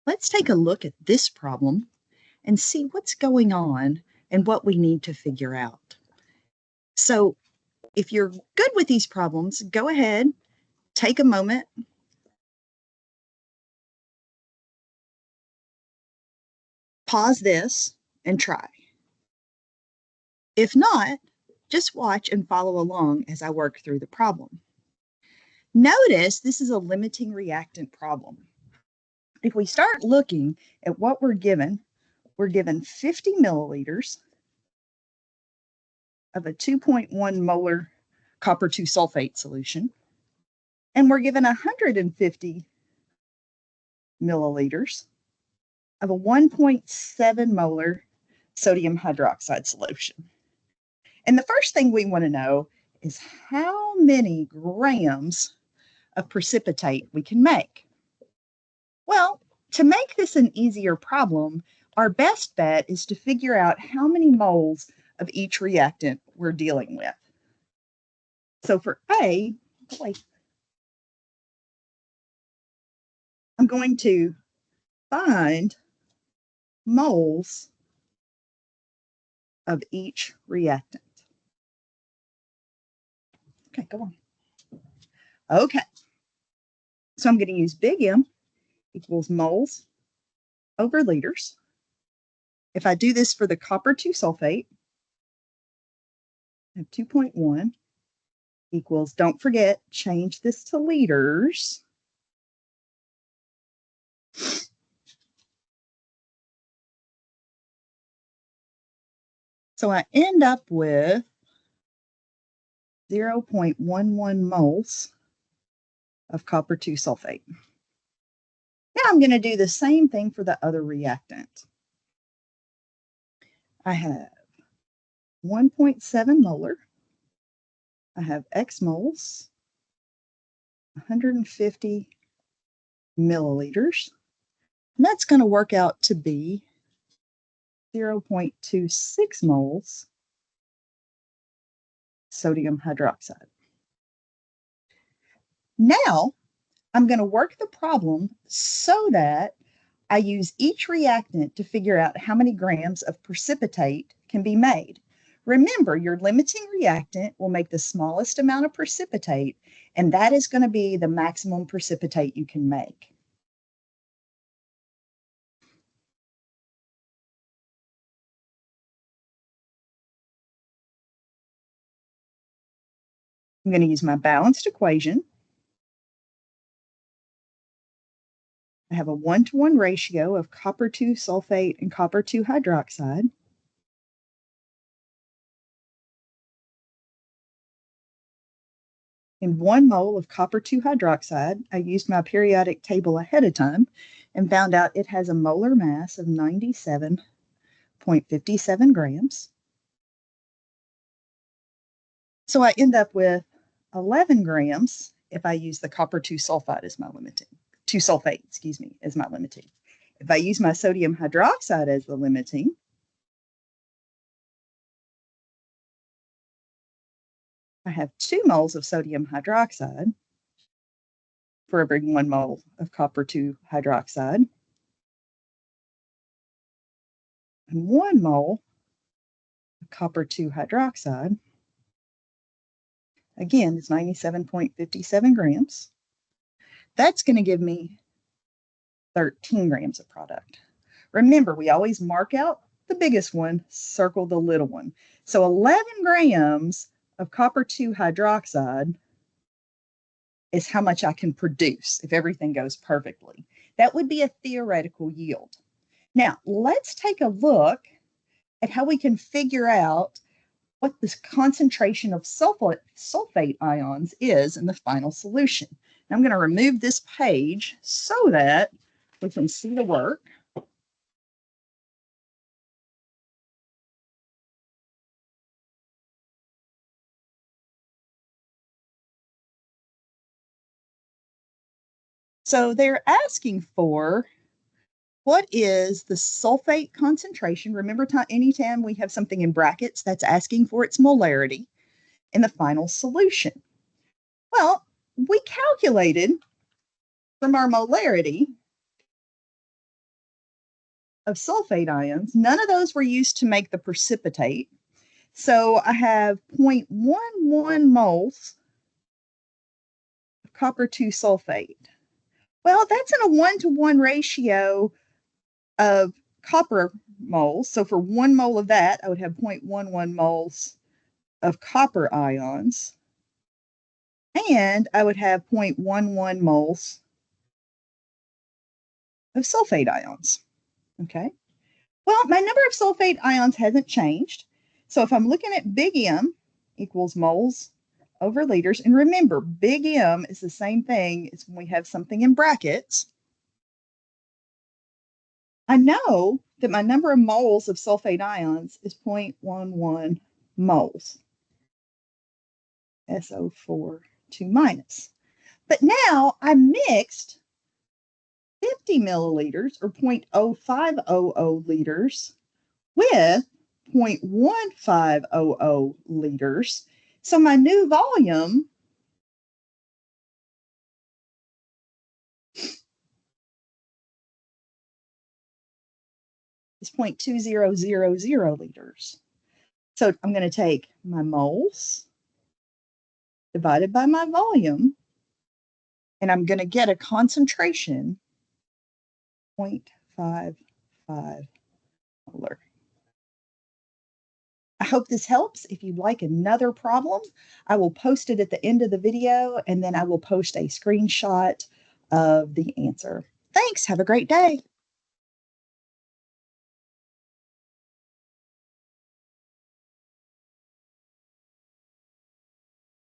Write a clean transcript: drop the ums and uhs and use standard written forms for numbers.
Let's take a look at this problem and see what's going on and what we need to figure out. So if you're good with these problems, go ahead, take a moment, pause this, and try. If not, just watch and follow along as I work through the problem. Notice this is a limiting reactant problem. If we start looking at what we're given 50 milliliters of a 2.1 molar copper 2 sulfate solution, and we're given 150 milliliters of a 1.7 molar sodium hydroxide solution. And the first thing we want to know is how many grams of precipitate we can make. Well, to make this an easier problem, our best bet is to figure out how many moles of each reactant we're dealing with. So for A, I'm going to find moles of each reactant. Okay, go on. Okay, so I'm going to use big M equals moles over liters. If I do this for the copper 2 sulfate, I have 2.1 equals, don't forget, change this to liters. So I end up with 0.11 moles of copper 2 sulfate. Now I'm going to do the same thing for the other reactant. I have 1.7 molar. I have X moles, 150 milliliters. And that's going to work out to be 0.26 moles sodium hydroxide. Now, I'm going to work the problem so that I use each reactant to figure out how many grams of precipitate can be made. Remember, your limiting reactant will make the smallest amount of precipitate, and that is going to be the maximum precipitate you can make. I'm going to use my balanced equation. I have a 1-to-1 ratio of copper 2 sulfate and copper 2 hydroxide. In 1 mole of copper 2 hydroxide, I used my periodic table ahead of time and found out it has a molar mass of 97.57 grams. So I end up with 11 grams if I use the copper 2 sulfate as my limiting. 2 sulfate, excuse me, as my limiting. If I use my sodium hydroxide as the limiting, I have 2 moles of sodium hydroxide for every 1 mole of copper 2 hydroxide, and 1 mole of copper 2 hydroxide, again, is 97.57 grams. That's going to give me 13 grams of product. Remember, we always mark out the biggest one, circle the little one. So 11 grams of copper 2 hydroxide is how much I can produce if everything goes perfectly. That would be a theoretical yield. Now, let's take a look at how we can figure out what this concentration of sulfate ions is in the final solution. Now, I'm going to remove this page so that we can see the work. So they're asking for what is the sulfate concentration? Remember, anytime we have something in brackets, that's asking for its molarity in the final solution. Well, we calculated from our molarity of sulfate ions. None of those were used to make the precipitate. So I have 0.11 moles of copper 2 sulfate. Well, that's in a 1-to-1 ratio of copper moles. So for 1 mole of that, I would have 0.11 moles of copper ions. And I would have 0.11 moles of sulfate ions. Okay. Well, my number of sulfate ions hasn't changed. So if I'm looking at big M equals moles over liters, and remember, big M is the same thing as when we have something in brackets, I know that my number of moles of sulfate ions is 0.11 moles. SO4 2 minus. But now I mixed 50 milliliters or 0.0500 liters with 0.1500 liters. So my new volume is 0.2000 liters. So I'm going to take my moles divided by my volume, and I'm going to get a concentration 0.55 molar. I hope this helps. If you'd like another problem, I will post it at the end of the video, and then I will post a screenshot of the answer. Thanks. Have a great day.